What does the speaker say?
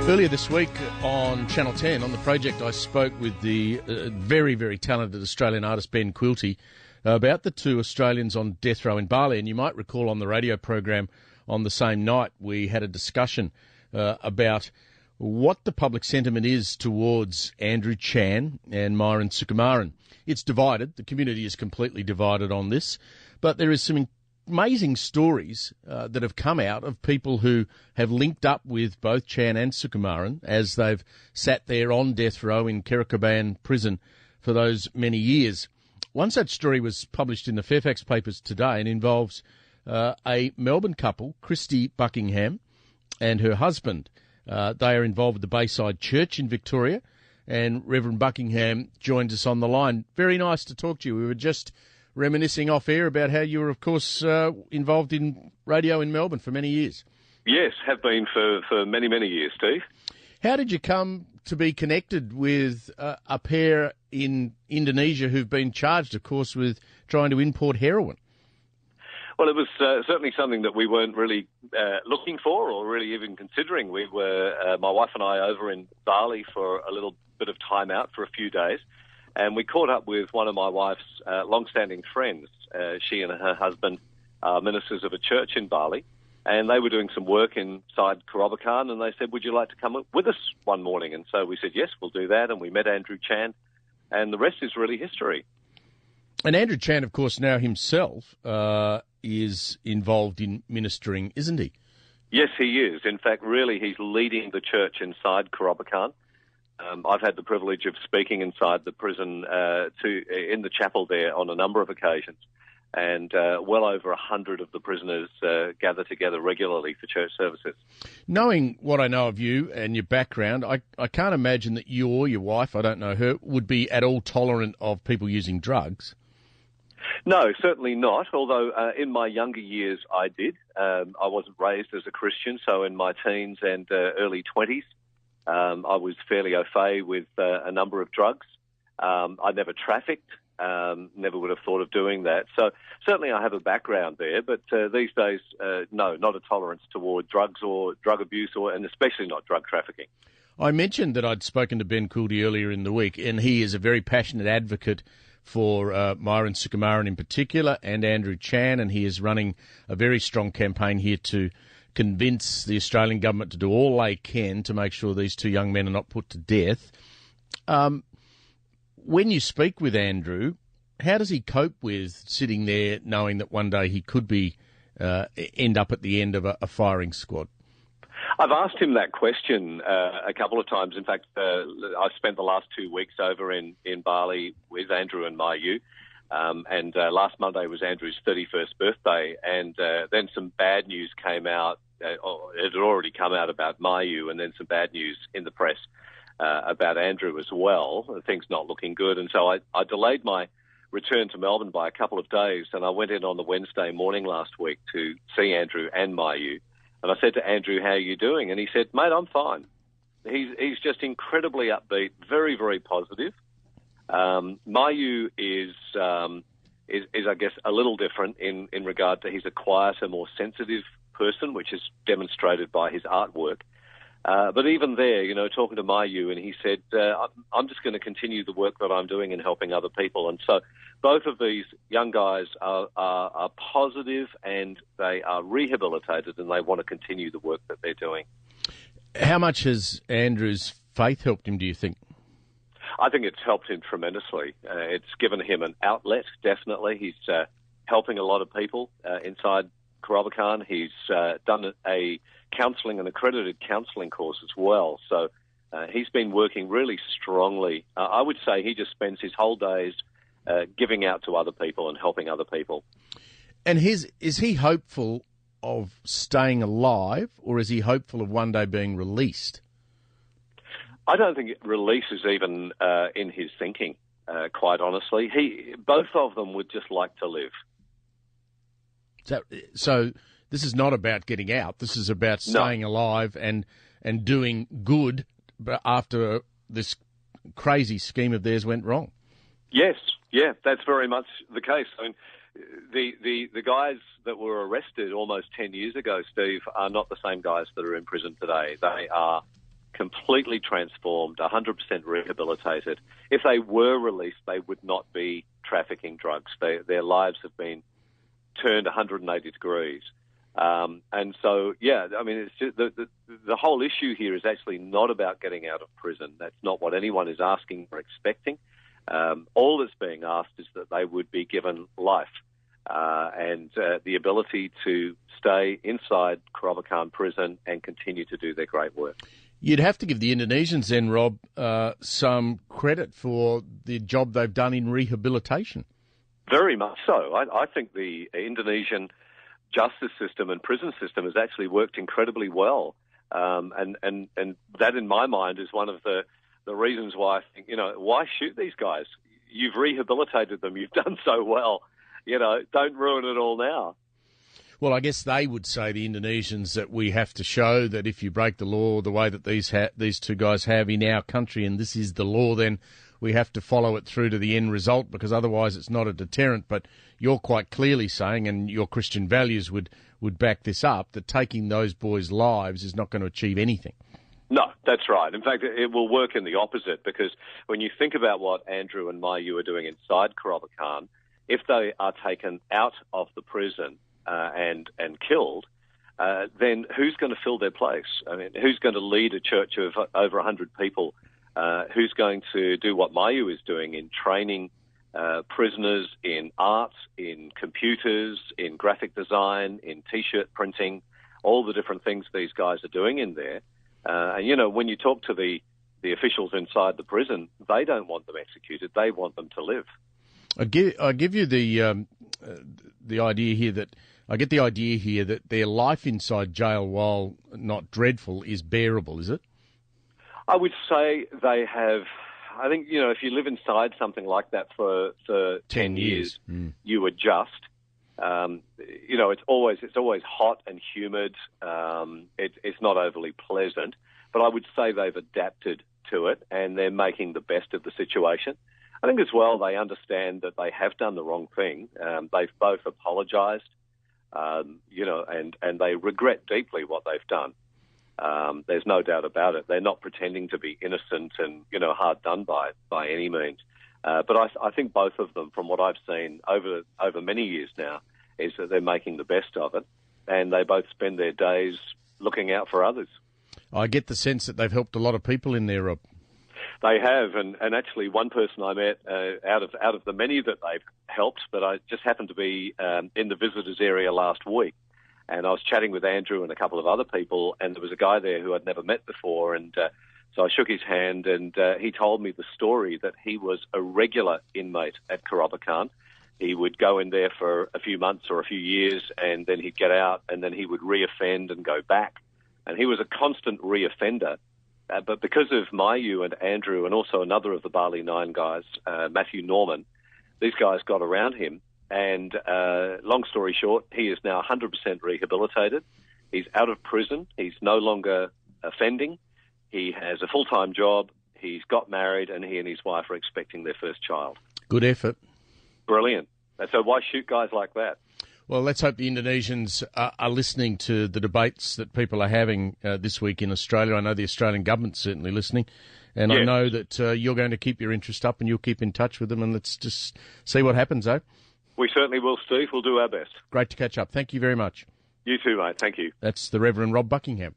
Earlier this week on Channel 10, on The Project, I spoke with the very, very talented Australian artist Ben Quilty about the two Australians on death row in Bali. And you might recall on the radio program on the same night, we had a discussion about what the public sentiment is towards Andrew Chan and Myuran Sukumaran. It's divided. The community is completely divided on this. But there is some amazing stories that have come out of people who have linked up with both Chan and Sukumaran as they've sat there on death row in Kerikaban prison for those many years. One such story was published in the Fairfax papers today and involves a Melbourne couple, Christy Buckingham and her husband. They are involved with the Bayside Church in Victoria, and Reverend Buckingham joins us on the line. Very nice to talk to you. We were just reminiscing off air about how you were, of course, involved in radio in Melbourne for many years. Yes, have been for many, many years, Steve. How did you come to be connected with a pair in Indonesia who've been charged, of course, with trying to import heroin? Well, it was certainly something that we weren't really looking for or really even considering. We were, my wife and I, over in Bali for a little bit of time out for a few days. And we caught up with one of my wife's long-standing friends. She and her husband are ministers of a church in Bali, and they were doing some work inside Kerobokan, and they said, would you like to come with us one morning? And so we said, yes, we'll do that, and we met Andrew Chan, and the rest is really history. And Andrew Chan, of course, now himself is involved in ministering, isn't he? Yes, he is. In fact, really, he's leading the church inside Kerobokan. I've had the privilege of speaking inside the prison in the chapel there on a number of occasions, and well over 100 of the prisoners gather together regularly for church services. Knowing what I know of you and your background, I can't imagine that you or your wife, I don't know her, would be at all tolerant of people using drugs. No, certainly not, although in my younger years I did. I wasn't raised as a Christian, so in my teens and early 20s, I was fairly au fait with a number of drugs. I never trafficked, never would have thought of doing that. So certainly I have a background there, but these days, no, not a tolerance toward drugs or drug abuse, and especially not drug trafficking. I mentioned that I'd spoken to Ben Quilty earlier in the week, and he is a very passionate advocate for Myuran Sukumaran in particular and Andrew Chan, and he is running a very strong campaign here to convince the Australian government to do all they can to make sure these two young men are not put to death. When you speak with Andrew, how does he cope with sitting there knowing that one day he could be end up at the end of a firing squad? I've asked him that question a couple of times. In fact, I spent the last 2 weeks over in Bali with Andrew and Mayu. And last Monday was Andrew's 31st birthday, and then some bad news came out. It had already come out about Mayu, and then some bad news in the press about Andrew as well. Things not looking good, and so I delayed my return to Melbourne by a couple of days, and I went in on the Wednesday morning last week to see Andrew and Mayu. And I said to Andrew, how are you doing? And he said, mate, I'm fine. He's just incredibly upbeat, very, very positive. Mayu is, I guess, a little different in regard to he's a quieter, more sensitive person, which is demonstrated by his artwork. But even there, talking to Mayu, and he said, I'm just going to continue the work that I'm doing in helping other people. And so both of these young guys are positive, and they are rehabilitated, and they want to continue the work that they're doing. How much has Andrew's faith helped him, do you think? I think it's helped him tremendously. It's given him an outlet, definitely. He's helping a lot of people inside Kerobokan. He's done an accredited counselling course as well. So he's been working really strongly. I would say he just spends his whole days giving out to other people and helping other people. And is he hopeful of staying alive, or is he hopeful of one day being released? I don't think release is even in his thinking, quite honestly. Both of them would just like to live. So this is not about getting out. This is about staying alive and doing good after this crazy scheme of theirs went wrong. Yes, yeah, that's very much the case. I mean, the guys that were arrested almost 10 years ago, Steve, are not the same guys that are in prison today. They are completely transformed, 100% rehabilitated. If they were released, they would not be trafficking drugs. Their lives have been turned 180 degrees. And so, yeah, I mean, it's just the whole issue here is actually not about getting out of prison. That's not what anyone is asking or expecting. All that's being asked is that they would be given life and the ability to stay inside Kerobokan prison and continue to do their great work. You'd have to give the Indonesians then, Rob, some credit for the job they've done in rehabilitation. Very much so. I think the Indonesian justice system and prison system has actually worked incredibly well. And that, in my mind, is one of the reasons why I think, why shoot these guys? You've rehabilitated them. You've done so well. Don't ruin it all now. Well, I guess they would say, the Indonesians, that we have to show that if you break the law the way that these two guys have in our country, and this is the law, then we have to follow it through to the end result, because otherwise it's not a deterrent. But you're quite clearly saying, and your Christian values would back this up, that taking those boys' lives is not going to achieve anything. No, that's right. In fact, it will work in the opposite, because when you think about what Andrew and Myu are doing inside Kerobokan, if they are taken out of the prison and killed, then who's going to fill their place? I mean, who's going to lead a church of over 100 people? Who's going to do what Myu is doing in training prisoners in art, in computers, in graphic design, in T-shirt printing, all the different things these guys are doing in there? And, when you talk to the officials inside the prison, they don't want them executed. They want them to live. I give you the idea here that I get the idea here that their life inside jail, while not dreadful, is bearable. Is it? I would say they have. I think if you live inside something like that for 10 years, you adjust. It's always hot and humid. It's not overly pleasant, but I would say they've adapted to it and they're making the best of the situation. I think as well they understand that they have done the wrong thing. They've both apologised, and they regret deeply what they've done. There's no doubt about it. They're not pretending to be innocent and hard done by any means. But I think both of them, from what I've seen over many years now, is that they're making the best of it, and they both spend their days looking out for others. I get the sense that they've helped a lot of people in there, Rob. They have, and actually one person I met out of the many that they've helped, but I just happened to be in the visitors area last week, and I was chatting with Andrew and a couple of other people, and there was a guy there who I'd never met before, and so I shook his hand, and he told me the story that he was a regular inmate at Kerobokan. He would go in there for a few months or a few years, and then he'd get out, and then he would reoffend and go back, and he was a constant reoffender. But because of Myu and Andrew and also another of the Bali 9 guys, Matthew Norman, these guys got around him. And long story short, he is now 100% rehabilitated. He's out of prison. He's no longer offending. He has a full-time job. He's got married, and he and his wife are expecting their first child. Good effort. Brilliant. And so why shoot guys like that? Well, let's hope the Indonesians are listening to the debates that people are having this week in Australia. I know the Australian government's certainly listening, and yes. I know that you're going to keep your interest up and you'll keep in touch with them, and let's just see what happens, eh? We certainly will, Steve. We'll do our best. Great to catch up. Thank you very much. You too, mate. Thank you. That's the Reverend Rob Buckingham.